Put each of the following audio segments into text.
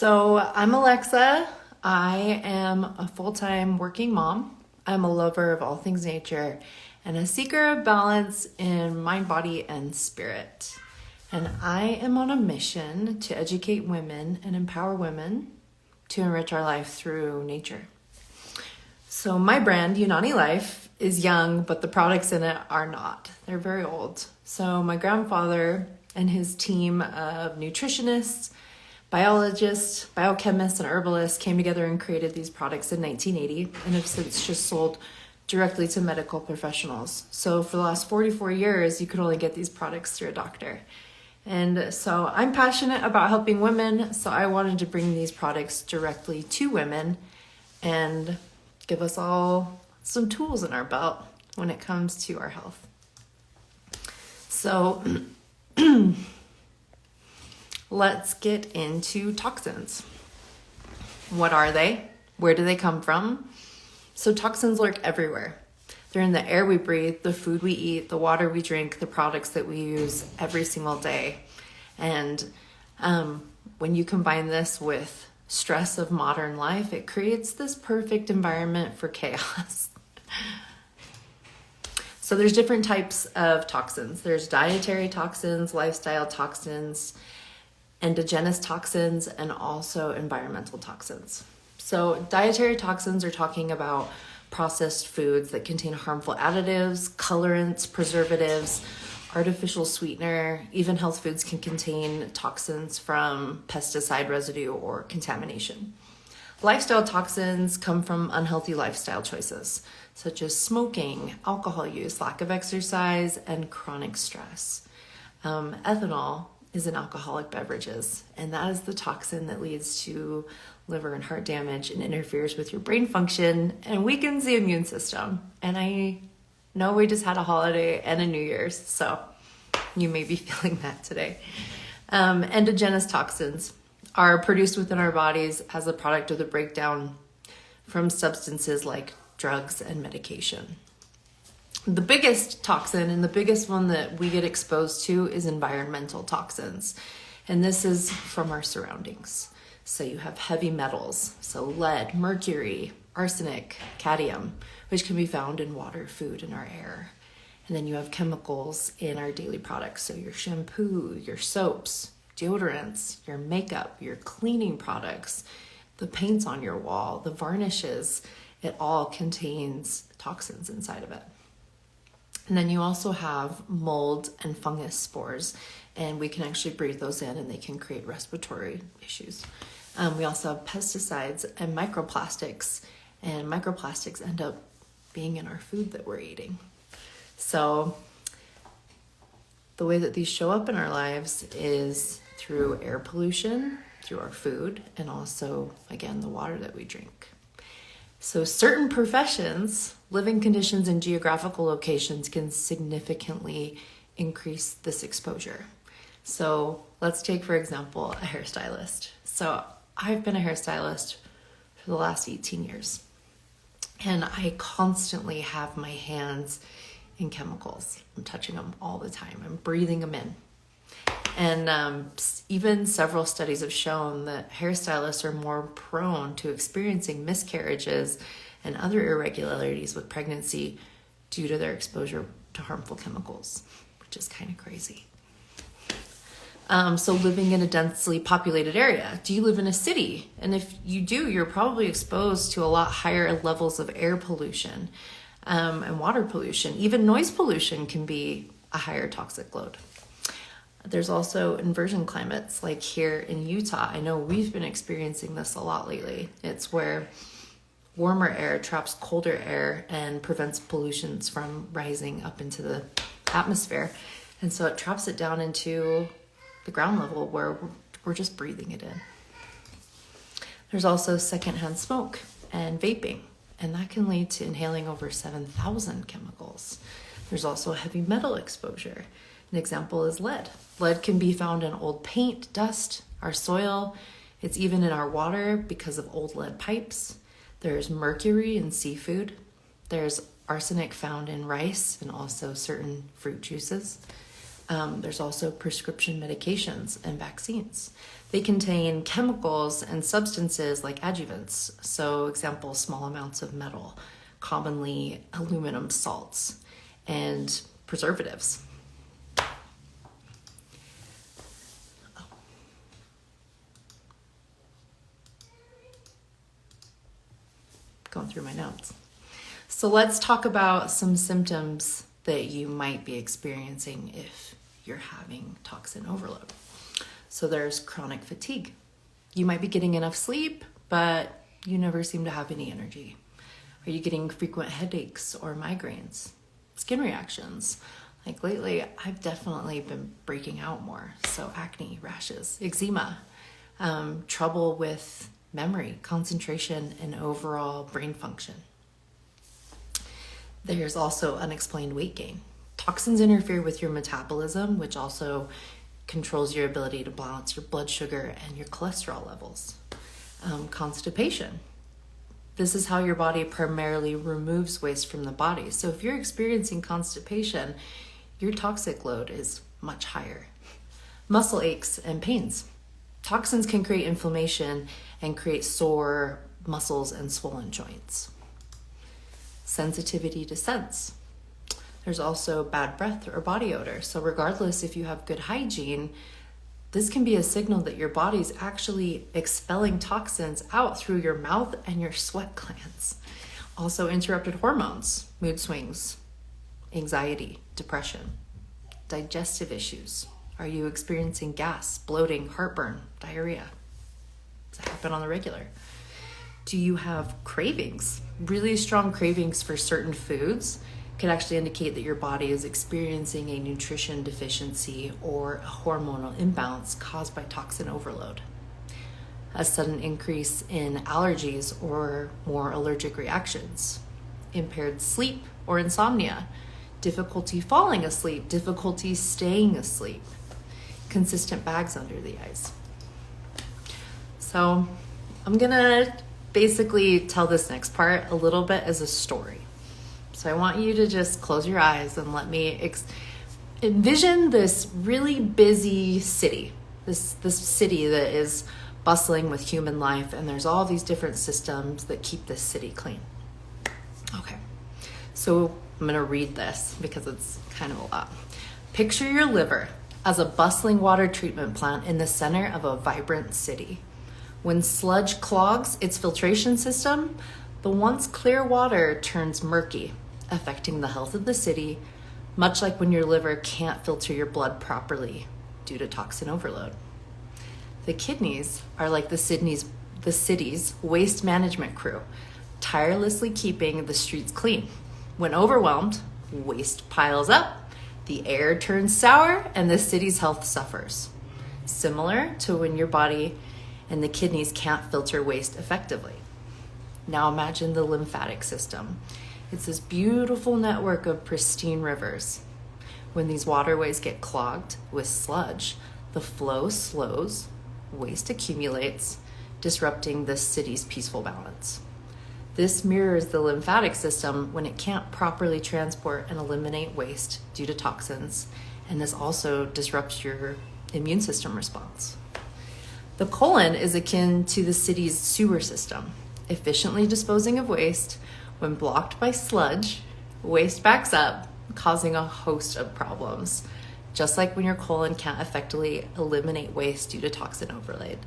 So I'm Alexa. I am a full-time working mom. I'm a lover of all things nature and a seeker of balance in mind, body, and spirit. And I am on a mission to educate women and empower women to enrich our life through nature. So my brand, Yunani Life, is young, but the products in it are not. They're very old. So my grandfather and his team of nutritionists, biologists, biochemists, and herbalists came together and created these products in 1980 and have since just sold directly to medical professionals. So for the last 44 years, you could only get these products through a doctor. And so I'm passionate about helping women, so I wanted to bring these products directly to women and give us all some tools in our belt when it comes to our health. So let's get into toxins. What are they? Where do they come from? So toxins lurk everywhere. They're in the air we breathe, the food we eat, the water we drink, the products that we use every single day. And when you combine this with stress of modern life, it creates this perfect environment for chaos. So there's different types of toxins. There's dietary toxins, lifestyle toxins, endogenous toxins, and also environmental toxins. So dietary toxins are talking about processed foods that contain harmful additives, colorants, preservatives, artificial sweetener. Even health foods can contain toxins from pesticide residue or contamination. Lifestyle toxins come from unhealthy lifestyle choices, such as smoking, alcohol use, lack of exercise, and chronic stress. Ethanol is in alcoholic beverages, and that is the toxin that leads to liver and heart damage and interferes with your brain function and weakens the immune system. And I know we just had a holiday and a New Year's, so you may be feeling that today. Endogenous toxins are produced within our bodies as a product of the breakdown from substances like drugs and medication. The biggest toxin and the biggest one that we get exposed to is environmental toxins. And this is from our surroundings. So you have heavy metals, so lead, mercury, arsenic, cadmium, which can be found in water, food, and our air. And then you have chemicals in our daily products. So your shampoo, your soaps, deodorants, your makeup, your cleaning products, the paints on your wall, the varnishes, it all contains toxins inside of it. And then you also have mold and fungus spores, and we can actually breathe those in and they can create respiratory issues. We also have pesticides and microplastics end up being in our food that we're eating. So the way that these show up in our lives is through air pollution, through our food, and also, again, the water that we drink. So certain professions, living conditions, and geographical locations can significantly increase this exposure. So let's take, for example, a hairstylist. So I've been a hairstylist for the last 18 years, and I constantly have my hands in chemicals. I'm touching them all the time. I'm breathing them in. And even several studies have shown that hairstylists are more prone to experiencing miscarriages and other irregularities with pregnancy due to their exposure to harmful chemicals, which is kind of crazy. So living in a densely populated area. Do you live in a city? And if you do, you're probably exposed to a lot higher levels of air pollution and water pollution. Even noise pollution can be a higher toxic load. There's also inversion climates, like here in Utah. I know we've been experiencing this a lot lately. It's where warmer air traps colder air and prevents pollutions from rising up into the atmosphere. And so it traps it down into the ground level where we're just breathing it in. There's also secondhand smoke and vaping, and that can lead to inhaling over 7,000 chemicals. There's also heavy metal exposure. An example is lead. Lead can be found in old paint, dust, our soil. It's even in our water because of old lead pipes. There's mercury in seafood. There's arsenic found in rice and also certain fruit juices. There's also prescription medications and vaccines. They contain chemicals and substances like adjuvants. So, example, small amounts of metal, commonly aluminum salts, and preservatives. Going through my notes. So let's talk about some symptoms that you might be experiencing if you're having toxin overload. So there's chronic fatigue. You might be getting enough sleep, but you never seem to have any energy. Are you getting frequent headaches or migraines? Skin reactions. Like lately, I've definitely been breaking out more. So acne, rashes, eczema, trouble with memory, concentration, and overall brain function. There's also unexplained weight gain. Toxins interfere with your metabolism, which also controls your ability to balance your blood sugar and your cholesterol levels. Constipation. This is how your body primarily removes waste from the body. So if you're experiencing constipation, your toxic load is much higher. Muscle aches and pains. Toxins can create inflammation and create sore muscles and swollen joints. Sensitivity to scents. There's also bad breath or body odor. So regardless if you have good hygiene, this can be a signal that your body's actually expelling toxins out through your mouth and your sweat glands. Also interrupted hormones, mood swings, anxiety, depression, digestive issues. Are you experiencing gas, bloating, heartburn, diarrhea? Does that happen on the regular? Do you have cravings? Really strong cravings for certain foods could actually indicate that your body is experiencing a nutrition deficiency or a hormonal imbalance caused by toxin overload. A sudden increase in allergies or more allergic reactions. Impaired sleep or insomnia. Difficulty falling asleep, difficulty staying asleep. Consistent bags under the eyes. So I'm gonna basically tell this next part a little bit as a story. So I want you to just close your eyes and let me envision this really busy city, this city that is bustling with human life, and there's all these different systems that keep this city clean. Okay, so I'm gonna read this because it's kind of a lot. Picture your liver as a bustling water treatment plant in the center of a vibrant city. When sludge clogs its filtration system, the once clear water turns murky, affecting the health of the city, much like when your liver can't filter your blood properly due to toxin overload. The kidneys are like the city's waste management crew, tirelessly keeping the streets clean. When overwhelmed, waste piles up, the air turns sour, and the city's health suffers. Similar to when your body and the kidneys can't filter waste effectively. Now imagine the lymphatic system. It's this beautiful network of pristine rivers. When these waterways get clogged with sludge, the flow slows, waste accumulates, disrupting the city's peaceful balance. This mirrors the lymphatic system when it can't properly transport and eliminate waste due to toxins, and this also disrupts your immune system response. The colon is akin to the city's sewer system, efficiently disposing of waste. When blocked by sludge, waste backs up, causing a host of problems, just like when your colon can't effectively eliminate waste due to toxin overload.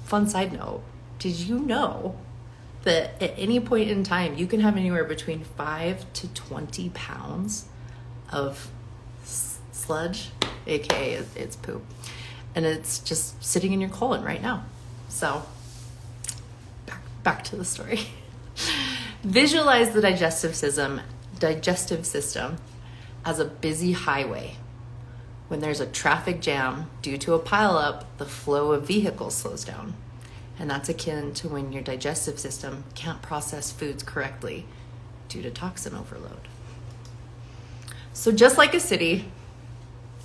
Fun side note, did you know that at any point in time, you can have anywhere between 5 to 20 pounds of sludge, aka it's poop, and it's just sitting in your colon right now. So back to the story. Visualize the digestive system as a busy highway. When there's a traffic jam due to a pileup, the flow of vehicles slows down. And that's akin to when your digestive system can't process foods correctly due to toxin overload. So just like a city,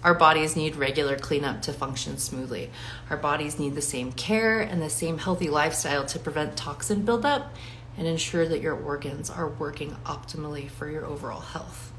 our bodies need regular cleanup to function smoothly. Our bodies need the same care and the same healthy lifestyle to prevent toxin buildup and ensure that your organs are working optimally for your overall health.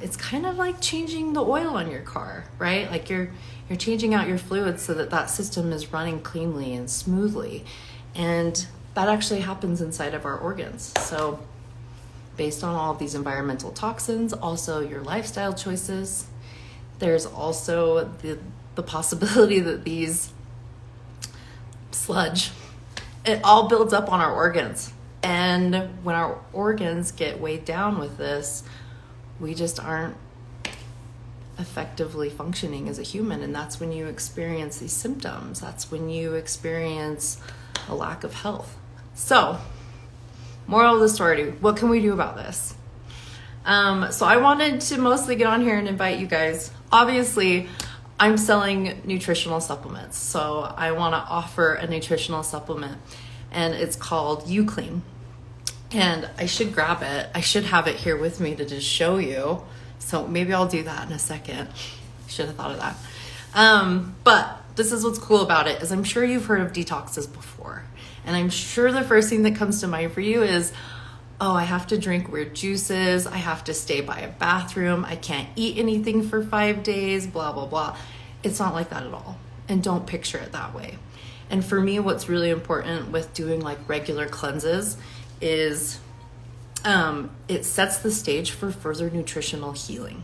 It's kind of like changing the oil on your car, right? Like you're changing out your fluids so that that system is running cleanly and smoothly. And that actually happens inside of our organs. So based on all of these environmental toxins, also your lifestyle choices, there's also the possibility that these sludge, it all builds up on our organs. And when our organs get weighed down with this, we just aren't effectively functioning as a human. And that's when you experience these symptoms. That's when you experience a lack of health. So, moral of the story, what can we do about this? So I wanted to mostly get on here and invite you guys. Obviously, I'm selling nutritional supplements. So I want to offer a nutritional supplement, and it's called UClean. And I should grab it. I should have it here with me to just show you. So maybe I'll do that in a second. Should have thought of that. But this is what's cool about it, is I'm sure you've heard of detoxes before. And I'm sure the first thing that comes to mind for you is, oh, I have to drink weird juices. I have to stay by a bathroom. I can't eat anything for 5 days, blah, blah, blah. It's not like that at all. And don't picture it that way. And for me, what's really important with doing like regular cleanses is it sets the stage for further nutritional healing.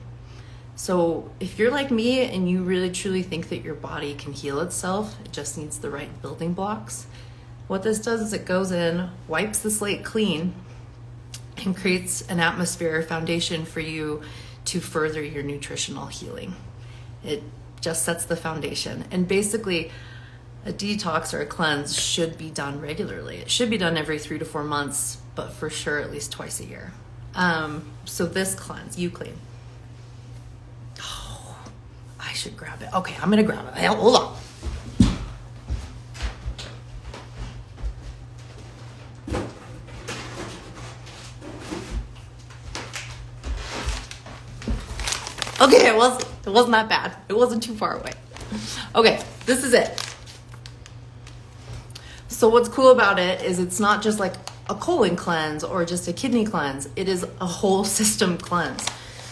So if you're like me and you really truly think that your body can heal itself, it just needs the right building blocks. What this does is it goes in, wipes the slate clean, and creates an atmosphere, foundation for you to further your nutritional healing. It just sets the foundation. And basically, a detox or a cleanse should be done regularly. It should be done every 3 to 4 months, but for sure at least twice a year. So this cleanse, UClean. Oh, I should grab it. Okay, I'm gonna grab it. Hold on. Okay, it wasn't that bad. It wasn't too far away. Okay, this is it. So what's cool about it is it's not just like a colon cleanse or just a kidney cleanse. It is a whole system cleanse.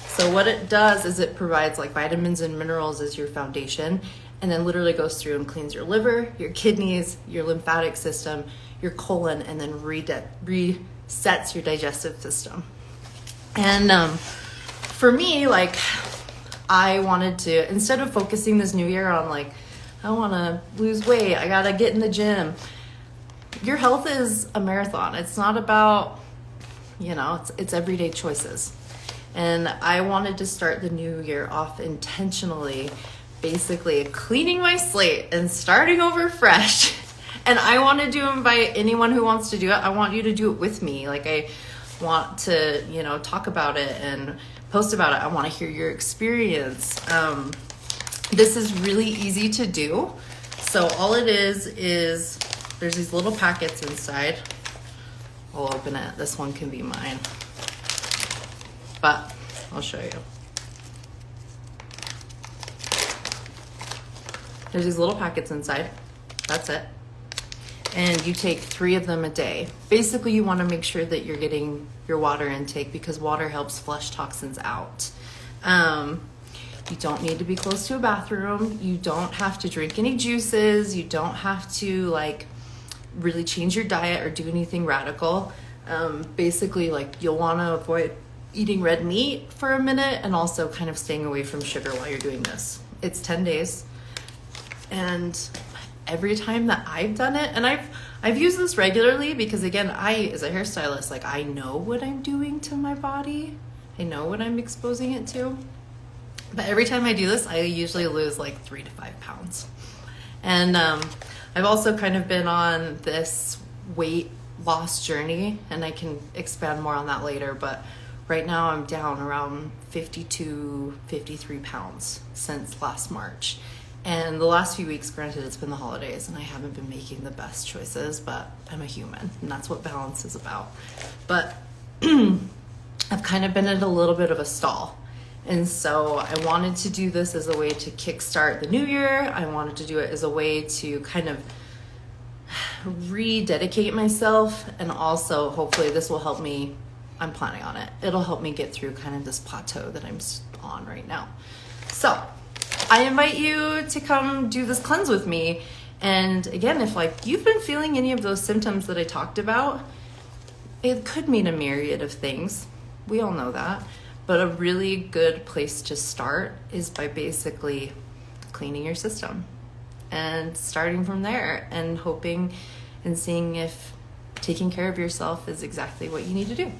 So what it does is it provides like vitamins and minerals as your foundation, and then literally goes through and cleans your liver, your kidneys, your lymphatic system, your colon, and then resets your digestive system. And for me, like, I wanted to, instead of focusing this new year on like, I want to lose weight, I got to get in the gym. Your health is a marathon. It's not about, it's everyday choices. And I wanted to start the new year off intentionally, basically cleaning my slate and starting over fresh. And I wanted to invite anyone who wants to do it. I want you to do it with me. Like, I want to, talk about it and post about it. I want to hear your experience. This is really easy to do. So all it is there's these little packets inside. I'll open it. This one can be mine, but I'll show you. There's these little packets inside. That's it. And you take 3 of them a day. Basically, you want to make sure that you're getting your water intake, because water helps flush toxins out. You don't need to be close to a bathroom. You don't have to drink any juices. You don't have to really change your diet or do anything radical. Basically, you'll want to avoid eating red meat for a minute, and also kind of staying away from sugar while you're doing this. It's 10 days. And every time that I've done it, and I've used this regularly because, again, I, as a hairstylist, I know what I'm doing to my body. I know what I'm exposing it to. But every time I do this, I usually lose 3 to 5 pounds. And I've also kind of been on this weight loss journey, and I can expand more on that later. But right now I'm down around 52, 53 pounds since last March. And the last few weeks, granted, it's been the holidays and I haven't been making the best choices, but I'm a human, and that's what balance is about. But I've kind of been at a little bit of a stall. And so I wanted to do this as a way to kickstart the new year. I wanted to do it as a way to kind of rededicate myself. And also, hopefully, this will help me I'm planning on it. It'll help me get through kind of this plateau that I'm on right now. So I invite you to come do this cleanse with me. And again, if like you've been feeling any of those symptoms that I talked about, it could mean a myriad of things. We all know that. But a really good place to start is by basically cleaning your system and starting from there and hoping and seeing if taking care of yourself is exactly what you need to do.